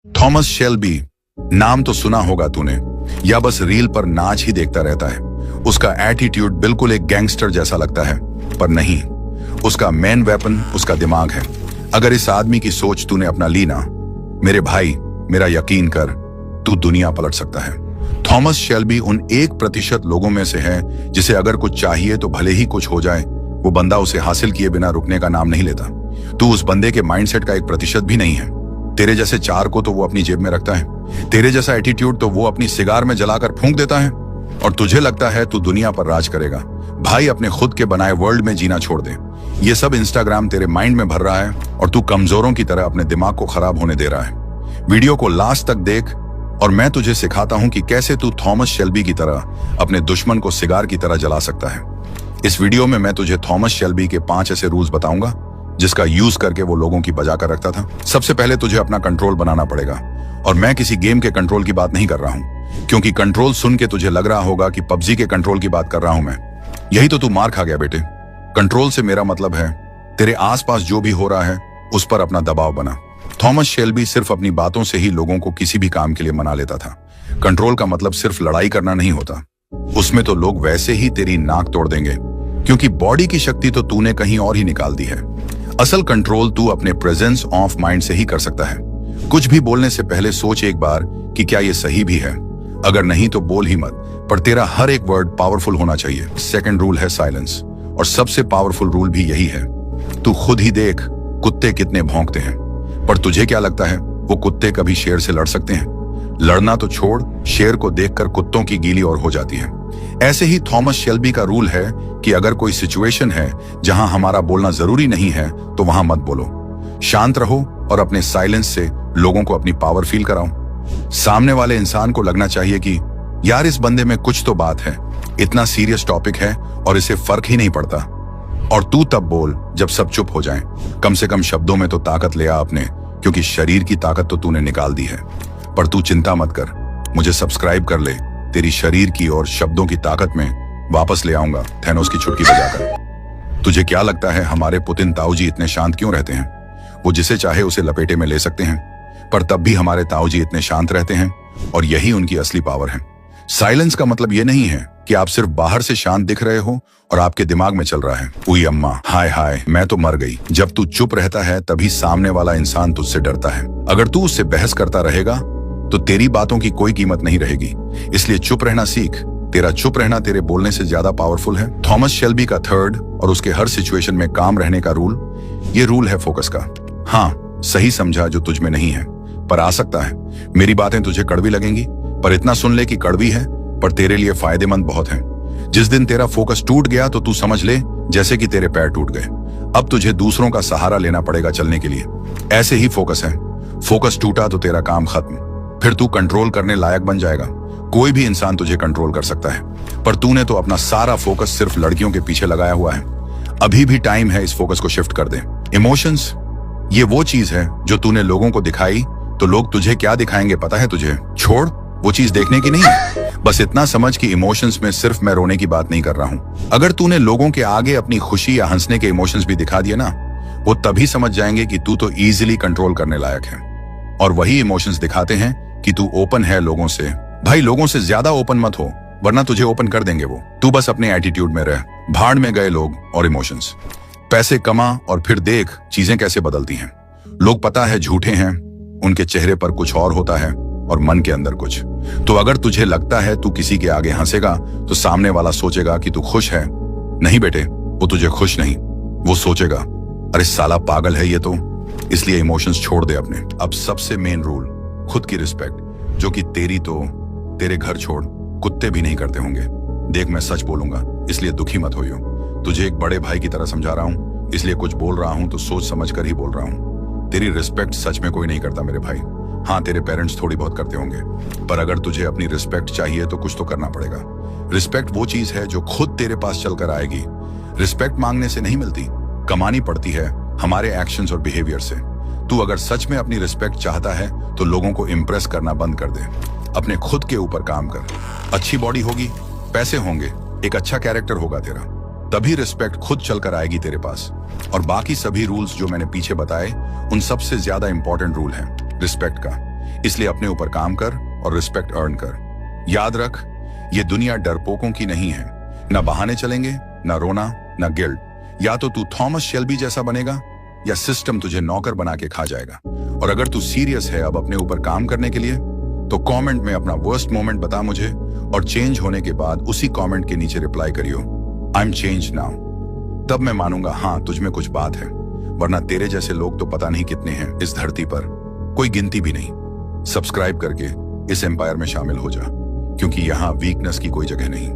Thomas Shelby, नाम तो सुना होगा तूने, या बस रील पर नाच ही देखता रहता है। उसका एटीट्यूड बिल्कुल एक गैंगस्टर जैसा लगता है, पर नहीं, उसका मेन वेपन उसका दिमाग है। अगर इस आदमी की सोच तूने अपना ली ना, मेरे भाई, मेरा यकीन कर, तू दुनिया पलट सकता है। थॉमस शेल्बी उन 1% लोगों में से है जिसे अगर कुछ चाहिए तो भले ही कुछ हो जाए, वो बंदा उसे हासिल किए बिना रुकने का नाम नहीं लेता। तू उस बंदे के माइंडसेट का 1% भी नहीं है। तेरे जैसे 4 को तो वो अपनी जेब में रखता है, तेरे जैसा एटीट्यूड तो वो अपनी सिगार में जलाकर फूंक देता है, और तुझे लगता है तू दुनिया पर राज करेगा। भाई, अपने खुद के बनाए वर्ल्ड में जीना छोड़ दे। ये सब इंस्टाग्राम तेरे माइंड में भर रहा है और तू कमजोरों की तरह अपने दिमाग को खराब होने दे रहा है। वीडियो को लास्ट तक देख और मैं तुझे सिखाता हूं कि कैसे तू थॉमस शेल्बी की तरह अपने दुश्मन को सिगार की तरह जला सकता है। इस वीडियो में मैं तुझे थॉमस शेल्बी के 5 ऐसे रूल्स बताऊंगा जिसका यूज करके वो लोगों की बजा कर रखता था। सबसे पहले तुझे अपना कंट्रोल बनाना पड़ेगा, और मैं किसी गेम के कंट्रोल की बात नहीं कर रहा हूं, क्योंकि कंट्रोल सुन के तुझे लग रहा होगा कि पबजी के कंट्रोल की बात कर रहा हूं मैं। यही तो तू मार खा गया बेटे। कंट्रोल से मेरा मतलब है तेरे आसपास जो भी हो रहा है उस पर अपना दबाव बना। थॉमस शेल्बी सिर्फ अपनी बातों से ही लोगों को किसी भी काम के लिए मना लेता था। कंट्रोल का मतलब सिर्फ लड़ाई करना नहीं होता, उसमें तो लोग वैसे ही तेरी नाक तोड़ देंगे, क्योंकि बॉडी की शक्ति तो तूने कहीं और ही निकाल दी है। असल कंट्रोल तू अपने प्रेजेंस ऑफ माइंड से ही कर सकता है। कुछ भी बोलने से पहले सोच एक बार कि क्या ये सही भी है। अगर नहीं तो बोल ही मत, पर तेरा हर एक वर्ड पावरफुल होना चाहिए। सेकंड रूल है साइलेंस, और सबसे पावरफुल रूल भी यही है। तू खुद ही देख कुत्ते कितने भौंकते हैं, पर तुझे क्या लगता है वो कुत्ते कभी शेर से लड़ सकते हैं? लड़ना तो छोड़, शेर को देखकर कुत्तों की गीली और हो जाती है। ऐसे ही थॉमस शेल्बी का रूल है कि अगर कोई सिचुएशन है जहां हमारा बोलना जरूरी नहीं है तो वहां मत बोलो। शांत रहो और अपने साइलेंस से लोगों को अपनी पावर फील कराओ। सामने वाले इंसान को लगना चाहिए कि यार इस बंदे में कुछ तो बात है, इतना सीरियस टॉपिक है और इसे फर्क ही नहीं पड़ता। और तू तब बोल जब सब चुप हो जाएं। कम से कम शब्दों में तो ताकत ले आ अपने, क्योंकि शरीर की ताकत तो तूने निकाल दी है। पर तू चिंता मत कर, मुझे सब्सक्राइब कर ले, तेरी शरीर की और शब्दों की ताकत में वापस ले आऊंगा थैनोस की छुटकी बजाकर। तुझे क्या लगता है हमारे पुतिन ताऊजी इतने शांत क्यों रहते हैं? वो जिसे चाहे उसे लपेटे में ले सकते हैं, पर तब भी हमारे ताऊजी इतने शांत रहते हैं, और यही उनकी असली पावर है। साइलेंस का मतलब ये नहीं है कि आप सिर्फ बाहर से शांत दिख रहे हो और आपके दिमाग में चल रहा है उई अम्मा, हाय हाय मैं तो मर गई। जब तू चुप रहता है तभी सामने वाला इंसान तुझसे डरता है। अगर तू उससे बहस करता रहेगा तो तेरी बातों की कोई कीमत नहीं रहेगी। इसलिए चुप रहना सीख। तेरा चुप रहना तेरे बोलने से ज्यादा पावरफुल है। थॉमस शेल्बी का थर्ड और उसके हर सिचुएशन में काम रहने का रूल, ये रूल है फोकस का। हाँ, सही समझा जो तुझ में नहीं है, पर आ सकता है। मेरी बातें तुझे कड़वी लगेंगी, पर इतना सुन ले कि कड़वी है पर तेरे लिए फायदेमंद बहुत है। जिस दिन तेरा फोकस टूट गया तो तू समझ ले जैसे कि तेरे पैर टूट गए। अब तुझे दूसरों का सहारा लेना पड़ेगा चलने के लिए। ऐसे ही फोकस है। फोकस टूटा तो तेरा काम खत्म, फिर तू कंट्रोल करने लायक बन जाएगा। कोई भी इंसान तुझे कंट्रोल कर सकता है, पर तूने तो अपना सारा फोकस सिर्फ लड़कियों के पीछे लगाया हुआ है। अभी भी टाइम है इस फोकस को शिफ्ट कर दे। इमोशंस, ये वो चीज है जो तूने लोगों को दिखाई तो लोग तुझे क्या दिखाएंगे पता है तुझे? छोड़, वो चीज देखने की नहीं है। बस इतना समझ कि इमोशंस में सिर्फ मैं रोने की बात नहीं कर रहा हूं। अगर तूने लोगों के आगे अपनी खुशी या हंसने के इमोशंस भी दिखा दिए ना, वो तभी समझ जाएंगे कि तू तो इजीली कंट्रोल करने लायक है। और वही इमोशंस दिखाते हैं कि तू ओपन है लोगों से। भाई, लोगों से ज्यादा ओपन मत हो, वरना तुझे ओपन कर देंगे वो। तू बस अपने एटीट्यूड में रह। भाड़ में गए लोग और इमोशंस। पैसे कमा और फिर देख चीजें कैसे बदलती हैं। लोग पता है झूठे हैं, उनके चेहरे पर कुछ और होता है और मन के अंदर कुछ। तो अगर तुझे लगता है तू किसी के आगे हंसेगा तो सामने वाला सोचेगा कि तू खुश है। नहीं बेटे, वो तुझे खुश नहीं, वो सोचेगा अरे साला पागल है ये तो। इसलिए इमोशंस छोड़ दे अपने। अब सबसे मेन रूल, खुद की रिस्पेक्ट, जो कि तेरी तो तेरे घर छोड़ कुत्ते भी नहीं करते होंगे। देख, मैं सच बोलूंगा इसलिए दुखी मत होइयो। तुझे एक बड़े भाई की तरह समझा रहा हूं, इसलिए कुछ बोल रहा हूं तो सोच समझ कर ही बोल रहा हूं। तेरी रिस्पेक्ट सच में कोई नहीं करता मेरे भाई। हाँ, तेरे पेरेंट्स थोड़ी बहुत करते होंगे, पर अगर तुझे अपनी रिस्पेक्ट चाहिए तो कुछ तो करना पड़ेगा। रिस्पेक्ट वो चीज है जो खुद तेरे पास चलकर आएगी। रिस्पेक्ट मांगने से नहीं मिलती, कमानी पड़ती है हमारे एक्शंस और बिहेवियर से। तू अगर सच में अपनी रिस्पेक्ट चाहता है तो लोगों को इम्प्रेस करना बंद कर दे। अपने खुद के ऊपर काम कर। अच्छी बॉडी होगी, पैसे होंगे, एक अच्छा कैरेक्टर होगा तेरा, तभी रिस्पेक्ट खुद चलकर आएगी तेरे पास। और बाकी सभी रूल्स जो मैंने पीछे बताए, उन सबसे ज्यादा इंपॉर्टेंट रूल है रिस्पेक्ट का। इसलिए अपने ऊपर काम कर और रिस्पेक्ट अर्न कर। याद रख, ये दुनिया डरपोकों की नहीं है। ना बहाने चलेंगे, ना रोना, ना गिल्ट। या तो तू थॉमस शेल्बी जैसा बनेगा या सिस्टम तुझे नौकर बना के खा जाएगा। और अगर तू सीरियस है अब अपने ऊपर काम करने के लिए, तो कमेंट में अपना वर्स्ट मोमेंट बता मुझे, और चेंज होने के बाद उसी कमेंट के नीचे रिप्लाई करियो, आई एम चेंज नाउ। तब मैं मानूंगा हाँ तुझ में कुछ बात है, वरना तेरे जैसे लोग तो पता नहीं कितने हैं इस धरती पर, कोई गिनती भी नहीं। सब्सक्राइब करके इस एम्पायर में शामिल हो जा, क्योंकि यहां वीकनेस की कोई जगह नहीं।